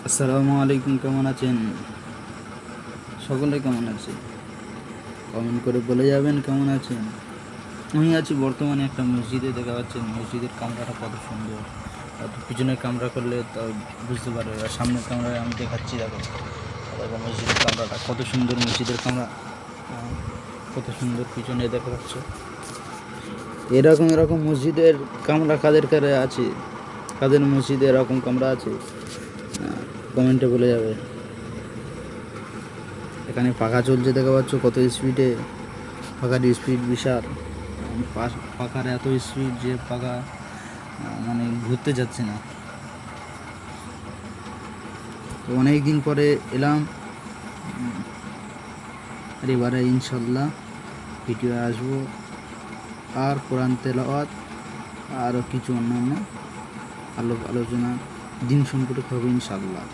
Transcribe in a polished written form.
আসসালামু আলাইকুম, কেমন আছেন? সকলে কেমন আছে? কমেন্ট করে বলে যাবেন কেমন আছেন। আমি আছি বর্তমানে একটা মসজিদে, দেখা পাচ্ছেন মসজিদের কামরাটা কত সুন্দর। হয়তো পিছনের কামরা করলে তো বুঝতে পারবে, আর সামনের কামরায় আমি দেখাচ্ছি। দেখো দেখো মসজিদের কামরাটা কত সুন্দর, মসজিদের কামরা কত সুন্দর পিছনে দেখা পাচ্ছ। এরকম এরকম মসজিদের কামরা কাদের কারে আছে, কাদের মসজিদে এরকম কামরা আছে, কমেন্টে বলে যাবে। এখানে পাখা চলছে, দেখা পাচ্ছ কত স্পিডে, পাখার স্পিড বিশাল। পাখার এত স্পিড যে পাখা মানে ঘুরতে যাচ্ছে না। তো অনেক দিন পরে এলাম, আর এবারে ইনশাল্লাহ ভিডিও আসবো, আর কোরআন তেলাওয়াত আরও কিছু অন্যান্য আলোচনা দিন সম্পর্কে হবে ইনশাল্লাহ।